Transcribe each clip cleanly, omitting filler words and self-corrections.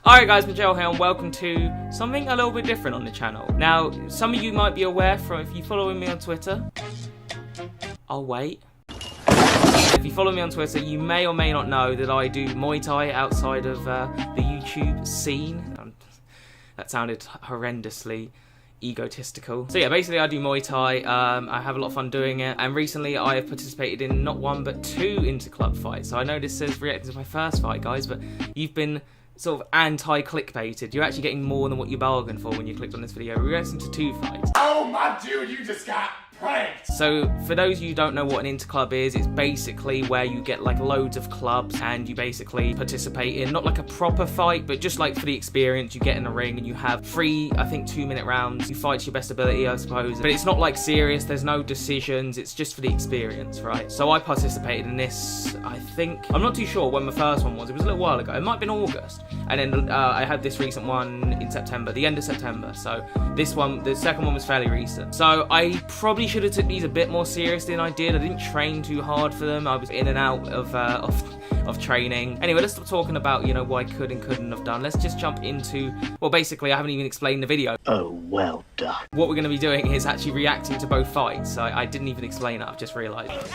Alright guys, Joel here and welcome to something a little bit different on the channel. Now, some of you might be aware from if you following me on Twitter. I'll wait. If you follow me on Twitter, you may or may not know that I do Muay Thai outside of the YouTube scene. That sounded horrendously egotistical. So yeah, basically I do Muay Thai. I have a lot of fun doing it, and recently I have participated in not one but 2 interclub fights. So I know this says reacting to my first fight, guys, but you've been sort of anti-clickbaited. You're actually getting more than what you bargained for when you clicked on this video. We're reacting to 2 fights. Oh my dude, you just got pranked! So for those of you who don't know what an interclub is, it's basically where you get like loads of clubs and you basically participate in not like a proper fight, but just like for the experience. You get in the ring and you have 3, I think 2-minute rounds. You fight to your best ability, I suppose. But it's not like serious, there's no decisions, it's just for the experience, right? So I participated in this, I think, I'm not too sure when my first one was. It was a little while ago. It might have been August. And then I had this recent one in September, the end of September. So this one, the second one was fairly recent. So I probably should have took these a bit more seriously than I did. I didn't train too hard for them. I was in and out of training. Anyway, let's stop talking about, you know, what I could and couldn't have done. Let's just jump into, well, basically, I haven't even explained the video. Oh, well done. What we're going to be doing is actually reacting to both fights. I didn't even explain it, I've just realised.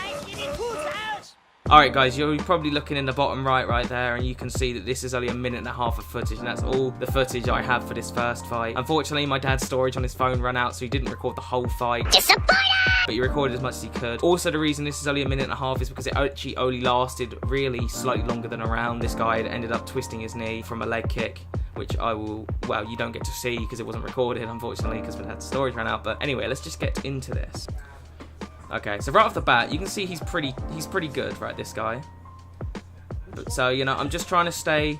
Alright guys, you're probably looking in the bottom right there, and you can see that this is only 1.5 minutes of footage, and that's all the footage I have for this first fight. Unfortunately, my dad's storage on his phone ran out, so he didn't record the whole fight. Disappointed! But he recorded as much as he could. Also, the reason this is only 1.5 minutes is because it actually only lasted really slightly longer than a round. This guy had ended up twisting his knee from a leg kick, which I will, well, you don't get to see because it wasn't recorded, unfortunately, because my dad's storage ran out. But anyway, let's just get into this. Okay, so right off the bat, you can see he's pretty good, right, this guy. But, so, you know, I'm just trying to stay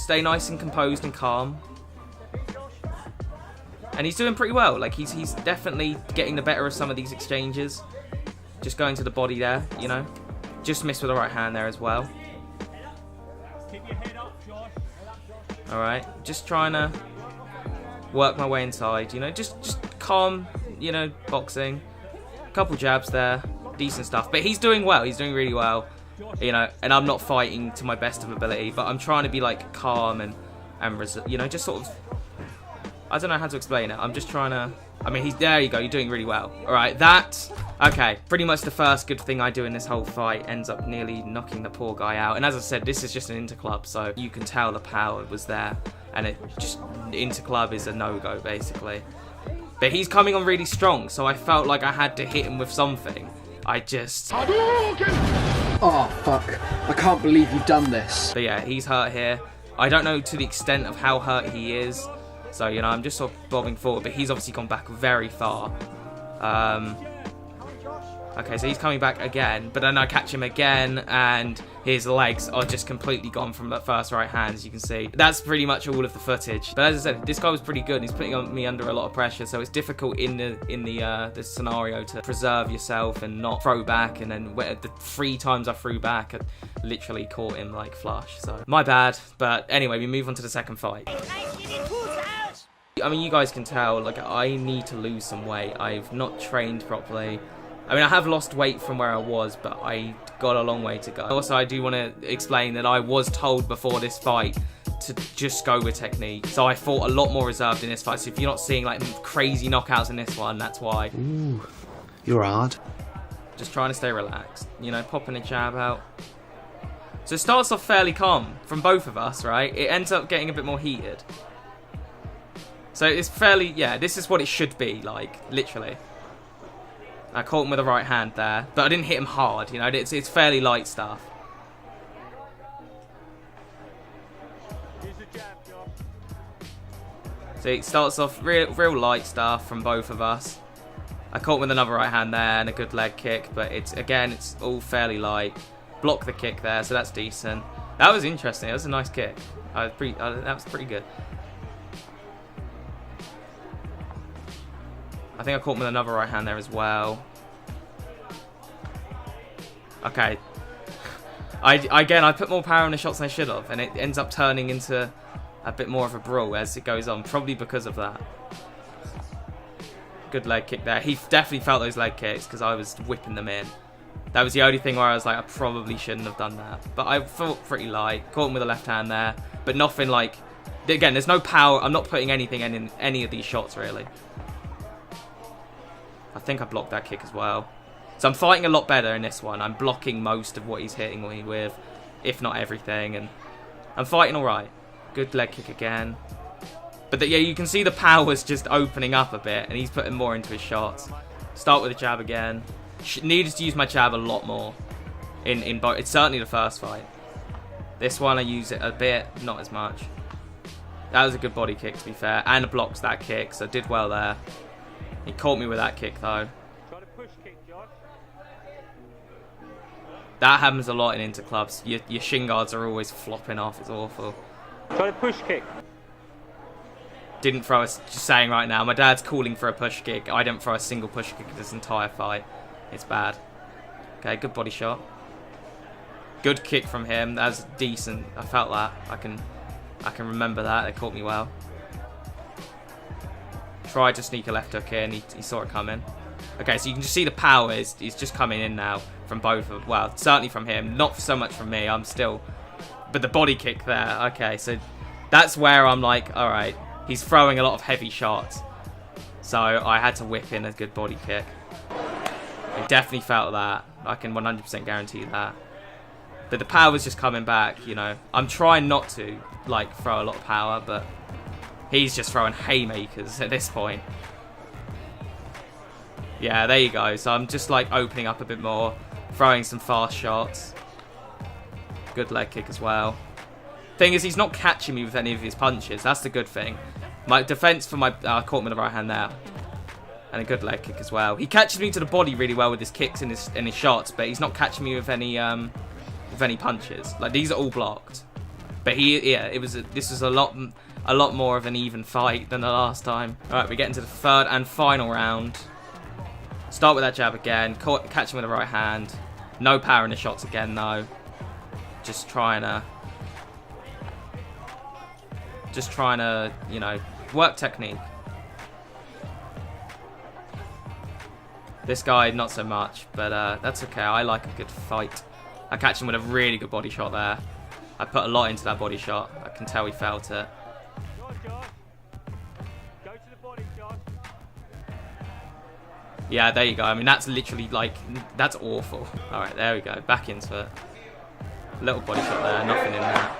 nice and composed and calm. And he's doing pretty well. Like, he's definitely getting the better of some of these exchanges. Just going to the body there, you know. Just missed with the right hand there as well. Alright, just trying to work my way inside, you know, just calm, you know, boxing. Couple jabs there, decent stuff, but he's doing well, he's doing really well, you know, and I'm not fighting to my best of ability, but I'm trying to be like calm and you know, just sort of, I don't know how to explain it. I'm just trying to, I mean, there you go, you're doing really well. Alright, okay, pretty much the first good thing I do in this whole fight ends up nearly knocking the poor guy out. And as I said, this is just an interclub, so you can tell the power was there, and it just, interclub is a no-go basically. But he's coming on really strong, so I felt like I had to hit him with something. Oh, fuck. I can't believe you've done this. But yeah, he's hurt here. I don't know to the extent of how hurt he is. So, you know, I'm just sort of bobbing forward, but he's obviously gone back very far. Okay, so he's coming back again, but then I catch him again, and his legs are just completely gone from that first right hand, as you can see. That's pretty much all of the footage. But as I said, this guy was pretty good. He's putting me under a lot of pressure, so it's difficult in the scenario to preserve yourself and not throw back. And then the 3 times I threw back, I literally caught him like flush. So my bad. But anyway, we move on to the second fight. I mean, you guys can tell, like, I need to lose some weight. I've not trained properly. I mean, I have lost weight from where I was, but I got a long way to go. Also, I do want to explain that I was told before this fight to just go with technique. So I fought a lot more reserved in this fight. So if you're not seeing like crazy knockouts in this one, that's why. Ooh, you're hard. Just trying to stay relaxed. You know, popping a jab out. So it starts off fairly calm from both of us, right? It ends up getting a bit more heated. So it's fairly, yeah, this is what it should be, like, literally. I caught him with the right hand there, but I didn't hit him hard, you know, it's fairly light stuff. So it starts off real light stuff from both of us. I caught him with another right hand there and a good leg kick, but it's all fairly light. Block the kick there, so that's decent. That was interesting, that was a nice kick. That was pretty good. I think I caught him with another right hand there as well. Okay. I put more power in the shots than I should have, and it ends up turning into a bit more of a brawl as it goes on, probably because of that. Good leg kick there. He definitely felt those leg kicks because I was whipping them in. That was the only thing where I was like, I probably shouldn't have done that. But I felt pretty light. Caught him with a left hand there. but nothing like... Again, there's no power. I'm not putting anything in any of these shots, really. I think I blocked that kick as well. So I'm fighting a lot better in this one. I'm blocking most of what he's hitting me with, if not everything, and I'm fighting all right. Good leg kick again. But yeah, you can see the power's just opening up a bit, and he's putting more into his shots. Start with a jab again. Needed to use my jab a lot more in both. It's certainly the first fight. This one I use it a bit, not as much. That was a good body kick, to be fair, and it blocks that kick, so did well there. He caught me with that kick though. Try to push kick, Josh. That happens a lot in interclubs. Your shin guards are always flopping off. It's awful. Try to push kick. Didn't throw a... Just saying right now, my dad's calling for a push kick. I didn't throw a single push kick this entire fight. It's bad. Okay, good body shot. Good kick from him. That's decent. I felt that. I can remember that. They caught me well. Tried to sneak a left hook in. He saw it coming. Okay, so you can just see the power is just coming in now from both of... Well, certainly from him. Not so much from me. I'm still... But the body kick there. Okay, so that's where I'm like, alright. He's throwing a lot of heavy shots. So I had to whip in a good body kick. I definitely felt that. I can 100% guarantee that. But the power's just coming back, you know. I'm trying not to, like, throw a lot of power, but he's just throwing haymakers at this point. Yeah, there you go. So I'm just, like, opening up a bit more, throwing some fast shots. Good leg kick as well. Thing is, he's not catching me with any of his punches. That's the good thing. My defense for my... caught him with the right hand there. And a good leg kick as well. He catches me to the body really well with his kicks and his shots, but he's not catching me with any punches. Like, these are all blocked. But this was a lot more of an even fight than the last time. All right, we get into the third and final round. Start with that jab again. Catch him with the right hand. No power in the shots again, though. Just trying to, you know, work technique. This guy, not so much, but that's okay. I like a good fight. I catch him with a really good body shot there. I put a lot into that body shot. I can tell he felt it. Go to the body, Josh. Yeah, there you go. I mean, that's literally like, that's awful. All right, there we go. Back into it. Little body shot there, nothing in there.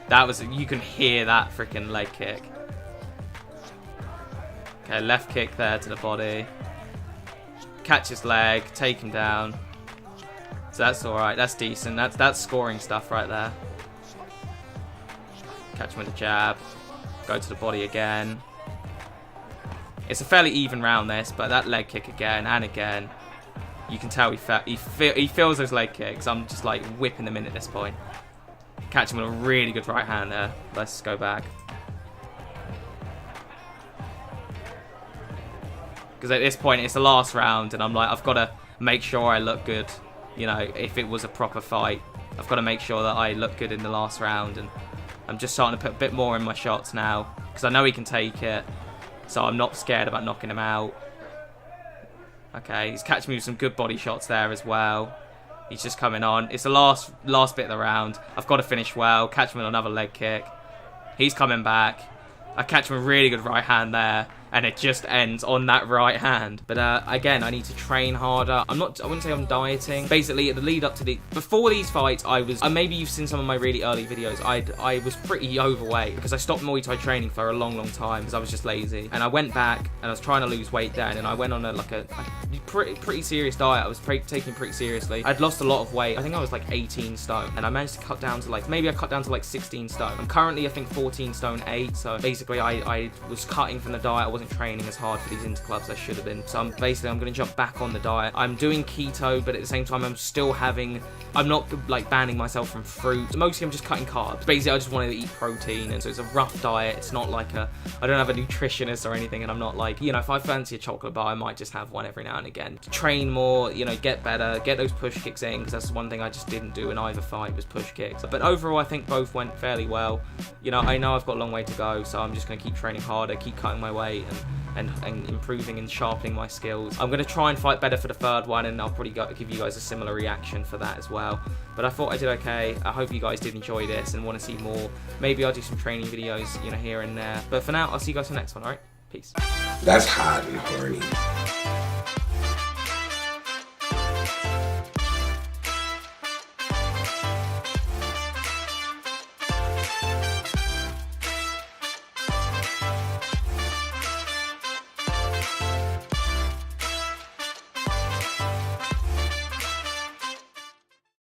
That was, you can hear that freaking leg kick. Okay, left kick there to the body. Catch his leg, take him down. So that's alright, that's decent. That's scoring stuff right there. Catch him with a jab. Go to the body again. It's a fairly even round this, but that leg kick again and again. You can tell he feels those leg kicks. I'm just like whipping them in at this point. Catch him with a really good right hand there. Let's go back. Because at this point, it's the last round, and I'm like, I've got to make sure I look good. You know, if it was a proper fight, I've got to make sure that I look good in the last round. And I'm just starting to put a bit more in my shots now, because I know he can take it. So I'm not scared about knocking him out. Okay, he's catching me with some good body shots there as well. He's just coming on. It's the last bit of the round. I've got to finish well. Catch him with another leg kick. He's coming back. I catch him with a really good right hand there. And it just ends on that right hand. But again, I need to train harder. I wouldn't say I'm dieting. Basically, the lead up to before these fights, I was, maybe you've seen some of my really early videos, I was pretty overweight because I stopped Muay Thai training for a long time because I was just lazy. And I went back and I was trying to lose weight then, and I went on a pretty serious diet. I was taking it pretty seriously. I'd lost a lot of weight. I think I was like 18 stone, and I managed to cut down to like, maybe I cut down to like 16 stone. I'm currently, I think, 14 stone 8. So basically, I was cutting from the diet. I wasn't training as hard for these interclubs as I should have been. So I'm going to jump back on the diet. I'm doing keto, but at the same time I'm not like banning myself from fruit. Mostly I'm just cutting carbs. Basically, I just wanted to eat protein, and so it's a rough diet. It's not like I don't have a nutritionist or anything, and I'm not like, you know, if I fancy a chocolate bar, I might just have one every now and again. Train more, you know, get better, get those push kicks in, because that's one thing I just didn't do in either fight was push kicks. But overall, I think both went fairly well. You know, I know I've got a long way to go, so I'm just going to keep training harder, keep cutting my weight, and and improving and sharpening my skills. I'm going to try and fight better for the third one, and I'll probably give you guys a similar reaction for that as well. But I thought I did okay. I hope you guys did enjoy this and want to see more. Maybe I'll do some training videos, you know, here and there. But for now, I'll see you guys for the next one, alright? Peace. That's hot and horny.